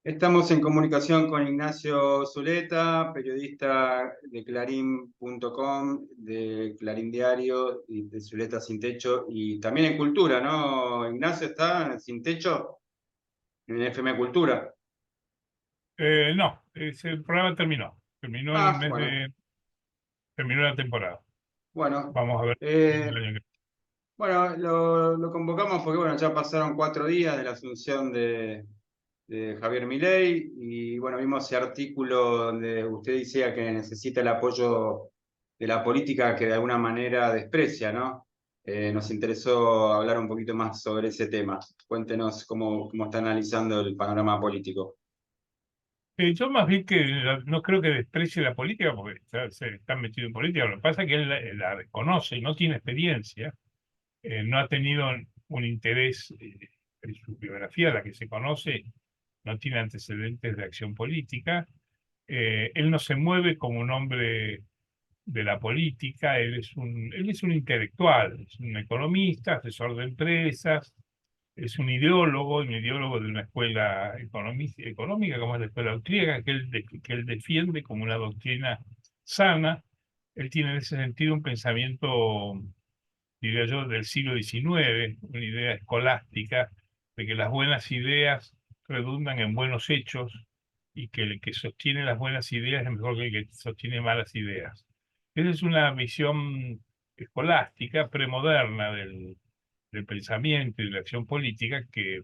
Estamos en comunicación con Ignacio Zuleta, periodista de Clarín.com, de Clarín Diario y de Zuleta Sin Techo, y también en Cultura, ¿no? Ignacio está en Sin Techo, en FM Cultura. No, el programa terminó el Ah, mes bueno, de, terminó la temporada. bueno. Vamos a ver el Eh, año que bueno, lo convocamos porque, bueno, ya pasaron 4 días de la asunción de Javier Milei y bueno, vimos ese artículo donde usted decía que necesita el apoyo de la política que de alguna manera desprecia, ¿no? Nos interesó hablar un poquito más sobre ese tema. Cuéntenos cómo está analizando el panorama político. Yo más bien que no creo que desprecie la política porque se está metido en política. Lo que pasa es que él la desconoce y no tiene experiencia, no ha tenido un interés en su biografía, la que se conoce, no tiene antecedentes de acción política. Él no se mueve como un hombre de la política, él es un intelectual, es un economista, asesor de empresas, es un ideólogo de una escuela económica como es la escuela austríaca, que él defiende como una doctrina sana. Él tiene en ese sentido un pensamiento, diría yo, del siglo XIX, una idea escolástica de que las buenas ideas redundan en buenos hechos y que el que sostiene las buenas ideas es mejor que el que sostiene malas ideas. Esa es una visión escolástica, premoderna del pensamiento y de la acción política que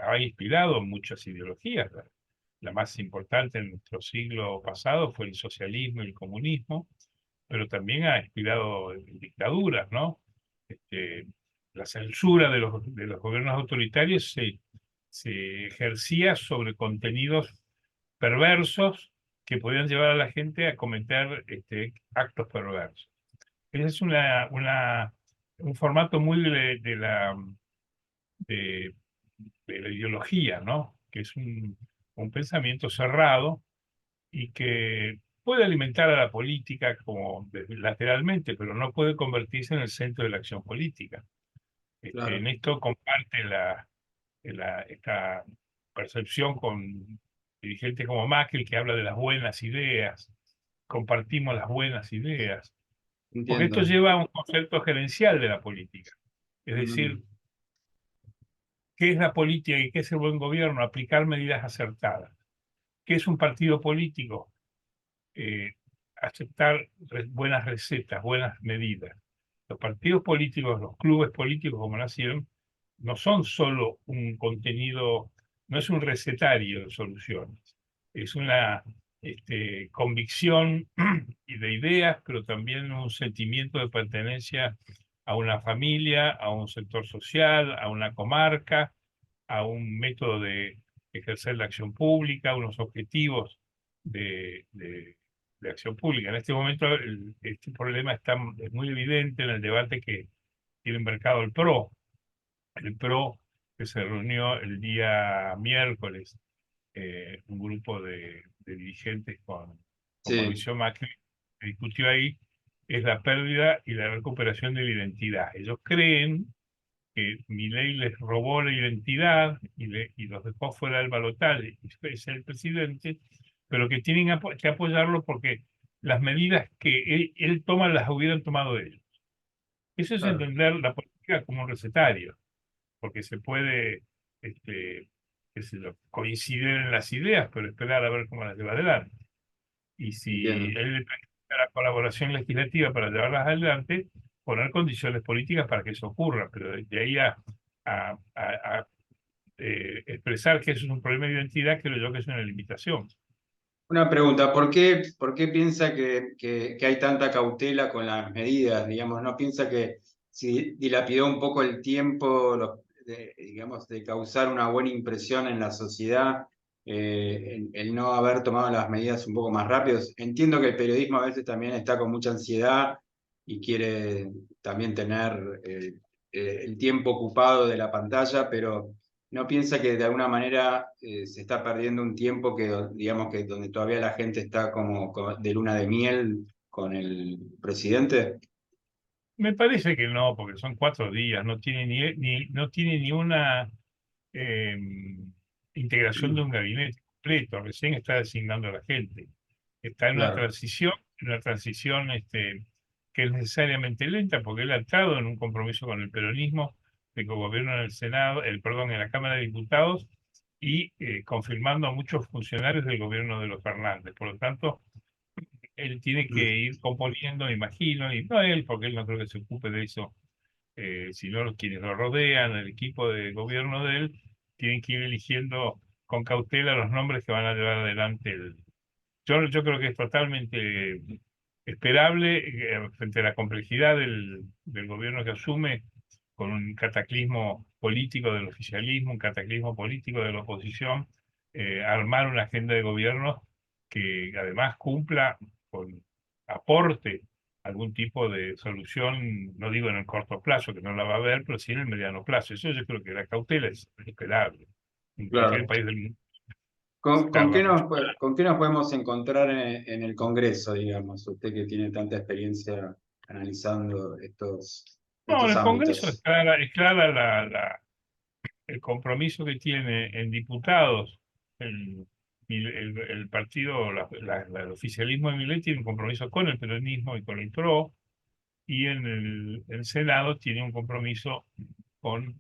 ha inspirado muchas ideologías. La más importante en nuestro siglo pasado fue el socialismo y el comunismo, pero también ha inspirado dictaduras, ¿no? Este, la censura de los gobiernos autoritarios se ejercía sobre contenidos perversos que podían llevar a la gente a cometer actos perversos. Ese es un formato muy de, de la ideología, ¿no? Que es un pensamiento cerrado y que puede alimentar a la política como lateralmente, pero no puede convertirse en el centro de la acción política. En Claro, esto comparte esta percepción con dirigentes como Macri, que habla de las buenas ideas, compartimos las buenas ideas, porque esto entiendo. lleva a un concepto gerencial de la política. Es decir, Mm, ¿qué es la política y qué es el buen gobierno? Aplicar medidas acertadas. ¿Qué es un partido político? eh, Aceptar buenas recetas, buenas medidas. Los partidos políticos, los clubes políticos como nacieron, no son solo un contenido, no es un recetario de soluciones, es una convicción y de ideas, pero también un sentimiento de pertenencia a una familia, a un sector social, a una comarca, a un método de ejercer la acción pública, unos objetivos de acción pública. En este momento este problema es muy evidente en el debate que tiene embarcado el PRO que se reunió el día miércoles, un grupo de dirigentes con sí, Mauricio Macri, que discutió ahí, es la pérdida y la recuperación de la identidad. Ellos creen que Milei les robó la identidad y los dejó fuera del balotaje y es el presidente, pero que tienen que apoyarlo porque las medidas que él toma las hubieran tomado ellos. Eso es claro. entender la política como un recetario, porque se puede, este, qué sé yo, coincidir en las ideas, pero esperar a ver cómo las lleva adelante. Y si Entiendo. él necesita la colaboración legislativa para llevarlas adelante, poner condiciones políticas para que eso ocurra, pero de ahí a expresar que eso es un problema de identidad, creo yo que es una limitación. Una pregunta, ¿por qué piensa que hay tanta cautela con las medidas? Digamos, ¿no piensa que si dilapidó un poco el tiempo, digamos, de causar una buena impresión en la sociedad, el no haber tomado las medidas un poco más rápidos? Entiendo que el periodismo a veces también está con mucha ansiedad y quiere también tener el tiempo ocupado de la pantalla, pero ¿no piensa que de alguna manera se está perdiendo un tiempo que, digamos, que donde todavía la gente está como de luna de miel con el presidente? Me parece que no, porque son 4 días, no tiene ni una, eh, integración de un gabinete completo, recién está designando a la gente. Está Claro, en una transición que es necesariamente lenta, porque él ha entrado en un compromiso con el peronismo de gobierno en el Senado, perdón, en la Cámara de Diputados, y confirmando a muchos funcionarios del gobierno de los Fernández. Por lo tanto, él tiene que ir componiendo, me imagino, y no él, porque él no creo que se ocupe de eso, sino los quienes lo rodean, el equipo de gobierno de él, tienen que ir eligiendo con cautela los nombres que van a llevar adelante yo creo que es totalmente esperable frente a la complejidad del gobierno que asume, con un cataclismo político del oficialismo, un cataclismo político de la oposición, armar una agenda de gobierno que además cumpla con aporte algún tipo de solución, no digo en el corto plazo, que no la va a haber, pero sí en el mediano plazo. Eso yo creo que la cautela es esperable. En cualquier claro. país del mundo se ¿Con tarda qué mucho. con qué nos podemos encontrar en el Congreso, digamos, usted que tiene tanta experiencia analizando No, en estos el Congreso ámbitos? es clara el compromiso que tiene en diputados el partido, el oficialismo de Milei tiene un compromiso con el peronismo y con el PRO, y en el Senado tiene un compromiso con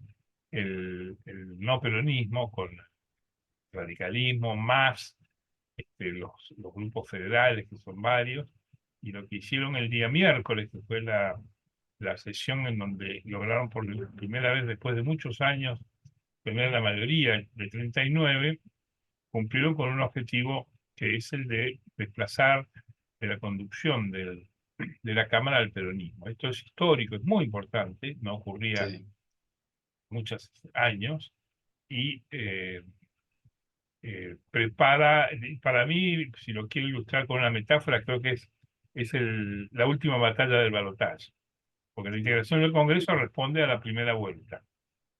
el no peronismo, con radicalismo, más los grupos federales, que son varios, y lo que hicieron el día miércoles, que fue la sesión en donde lograron por primera vez después de muchos años tener la mayoría de 39, cumplieron con un objetivo que es el de desplazar de la conducción de la Cámara al peronismo. Esto es histórico, es muy importante, no ocurría Sí. muchos años, y prepara, para mí, si lo quiero ilustrar con una metáfora, creo que es la última batalla del balotaje, porque la integración del Congreso responde a la primera vuelta.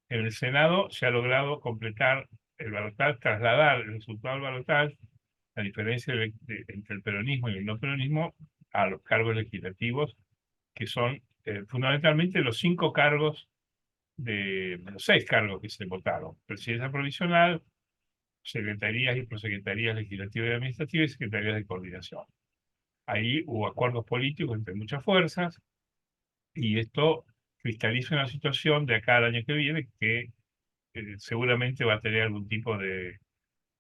En el Senado se ha logrado completar el balotaje, trasladar el resultado del balotaje, la diferencia entre el peronismo y el no peronismo, a los cargos legislativos, que son fundamentalmente los 5 cargos de los 6 cargos que se votaron: presidencia provisional, secretarías y prosecretarías legislativas y administrativas y secretarías de coordinación. Ahí hubo acuerdos políticos entre muchas fuerzas, y esto cristaliza una situación de acá al año que viene que seguramente va a tener algún tipo de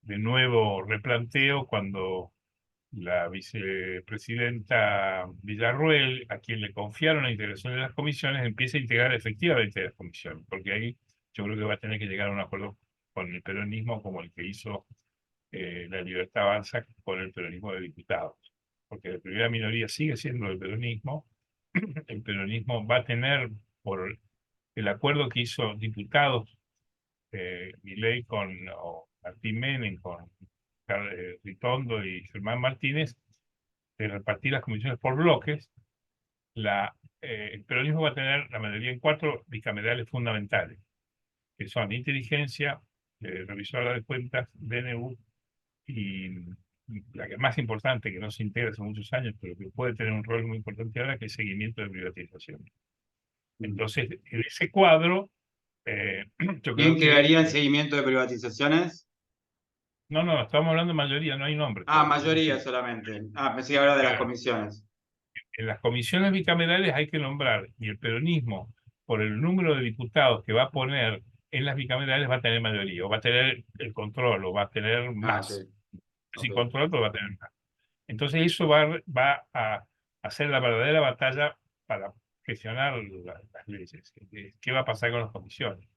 nuevo replanteo cuando la vicepresidenta Villarruel, a quien le confiaron la integración de las comisiones, empiece a integrar efectivamente las comisiones, porque ahí yo creo que va a tener que llegar a un acuerdo con el peronismo, como el que hizo la Libertad Avanza con el peronismo de diputados, porque la primera minoría sigue siendo el peronismo. El peronismo va a tener, por el acuerdo que hizo diputados, Milei o Martín Menem con Ritondo y Germán Martínez, de repartir las comisiones por bloques. El peronismo va a tener la mayoría en 4 bicamerales fundamentales, que son inteligencia, revisora de cuentas, DNU, y la que más importante, que no se integra hace muchos años, pero que puede tener un rol muy importante ahora, que es seguimiento de privatización. Entonces, en ese cuadro, yo creo ¿Quién que... quedaría en seguimiento de privatizaciones? No, no, estamos hablando de mayoría, no hay nombre Ah, todavía. mayoría solamente. Ah, pensé que hablaba de las Claro, comisiones. en las comisiones bicamerales hay que nombrar, y el peronismo, por el número de diputados que va a poner en las bicamerales, va a tener mayoría, o va a tener el control, o va a tener Ah, ok, más. ok. Sin control, pero va a tener más. Entonces eso va a hacer la verdadera batalla para gestionar las leyes. ¿Qué va a pasar con las comisiones?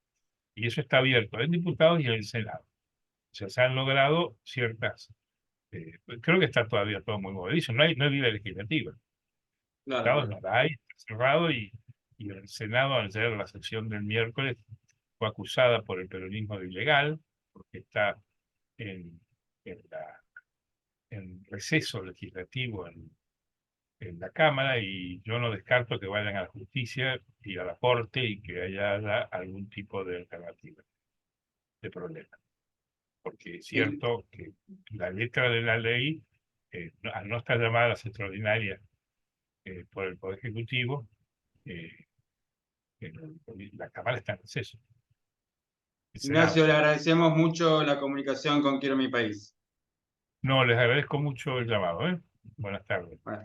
Y eso está abierto en diputados y en el Senado. O sea, se han logrado ciertas... creo que está todavía todo muy movedizo. No hay vida legislativa. Claro, Diputados claro. no la hay, está cerrado, y el Senado, al ser la sesión del miércoles, fue acusada por el peronismo de ilegal, porque está en, en, en receso legislativo en la Cámara, y yo no descarto que vayan a la justicia y a la Corte y que haya algún tipo de alternativa, de problema. Porque es El- cierto que la letra de la ley, al no estar llamada a las extraordinarias por el Poder Ejecutivo, eh, la Cámara está en receso. el Senado. Ignacio, le agradecemos mucho la comunicación con Quiero Mi País. No, les agradezco mucho el llamado, ¿eh? Buenas tardes. Buenas